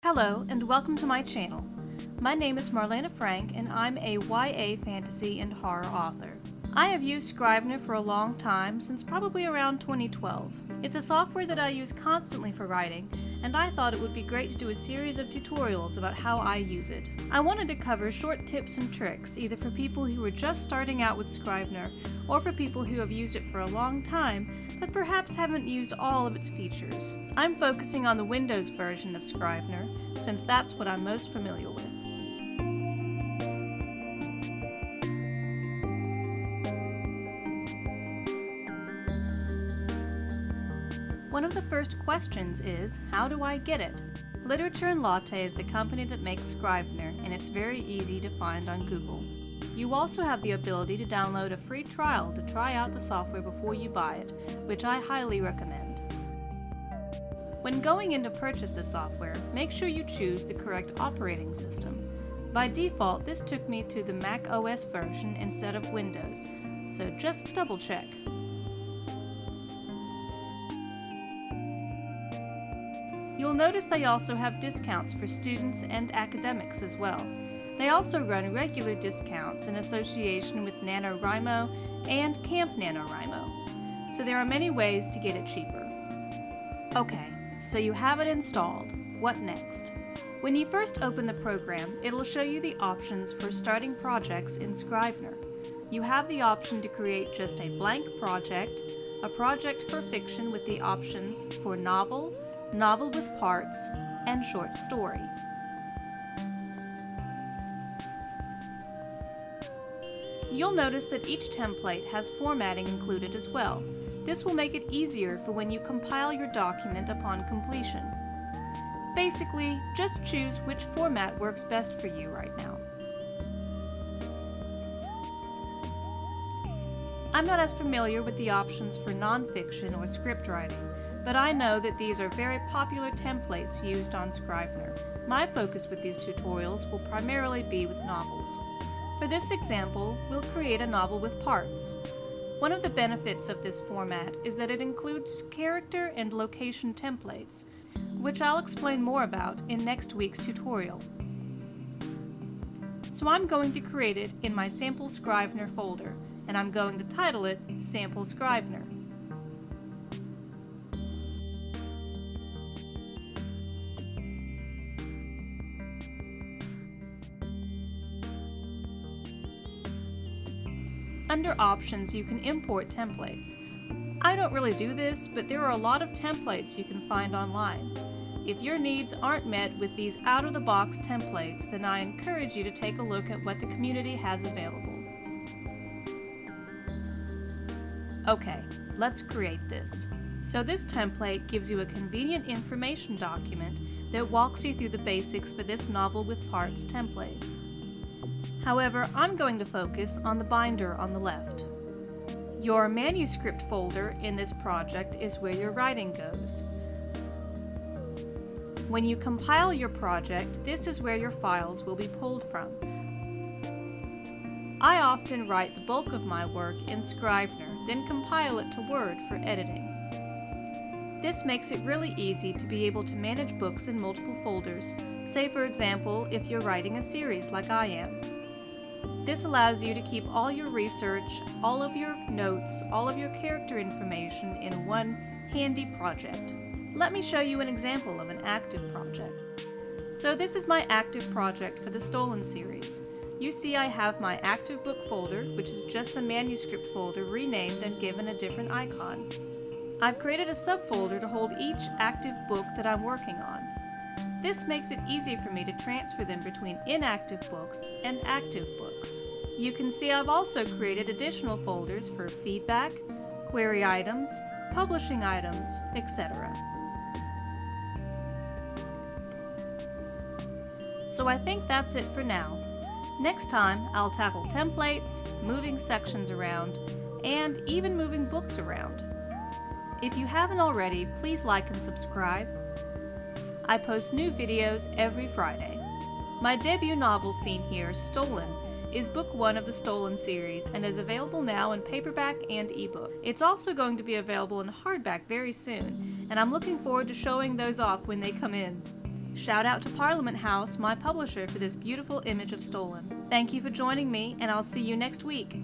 Hello and welcome to my channel. My name is Marlena and I'm a YA fantasy and horror author. I have used Scrivener for a long time, since probably around 2012. It's a software that I use constantly for writing, and I thought it would be great to do a series of tutorials about how I use it. I wanted to cover short tips and tricks, either for people who are just starting out with Scrivener, or for people who have used it for a long time, but perhaps haven't used all of its features. I'm focusing on the Windows version of Scrivener, since that's what I'm most familiar with. One of the first questions is, how do I get it? Literature and Latte is the company that makes Scrivener, and it's very easy to find on Google. You also have the ability to download a free trial to try out the software before you buy it, which I highly recommend. When going in to purchase the software, make sure you choose the correct operating system. By default, this took me to the Mac OS version instead of Windows, so just double check. You'll notice they also have discounts for students and academics as well. They also run regular discounts in association with NaNoWriMo and Camp NaNoWriMo, so there are many ways to get it cheaper. Okay, so you have it installed. What next? When you first open the program, it'll show you the options for starting projects in Scrivener. You have the option to create just a blank project, a project for fiction with the options for novel, novel with parts, and short story. You'll notice that each template has formatting included as well. This will make it easier for when you compile your document upon completion. Basically, just choose which format works best for you right now. I'm not as familiar with the options for nonfiction or script writing, but I know that these are very popular templates used on Scrivener. My focus with these tutorials will primarily be with novels. For this example, we'll create a novel with parts. One of the benefits of this format is that it includes character and location templates, which I'll explain more about in next week's tutorial. So I'm going to create it in my Sample Scrivener folder, and I'm going to title it Sample Scrivener. Under Options, you can import templates. I don't really do this, but there are a lot of templates you can find online. If your needs aren't met with these out-of-the-box templates, then I encourage you to take a look at what the community has available. Okay, let's create this. So this template gives you a convenient information document that walks you through the basics for this novel with parts template. However, I'm going to focus on the binder on the left. Your manuscript folder in this project is where your writing goes. When you compile your project, this is where your files will be pulled from. I often write the bulk of my work in Scrivener, then compile it to Word for editing. This makes it really easy to be able to manage books in multiple folders, say for example if you're writing a series like I am. This allows you to keep all your research, all of your notes, all of your character information in one handy project. Let me show you an example of an active project. So this is my active project for the Stolen series. You see I have my active book folder, which is just the manuscript folder renamed and given a different icon. I've created a subfolder to hold each active book that I'm working on. This makes it easy for me to transfer them between inactive books and active books. You can see I've also created additional folders for feedback, query items, publishing items, etc. So I think that's it for now. Next time, I'll tackle templates, moving sections around, and even moving books around. If you haven't already, please like and subscribe. I post new videos every Friday. My debut novel seen here, Stolen, is book 1 of the Stolen series and is available now in paperback and ebook. It's also going to be available in hardback very soon, and I'm looking forward to showing those off when they come in. Shout out to Parliament House, my publisher, for this beautiful image of Stolen. Thank you for joining me, and I'll see you next week.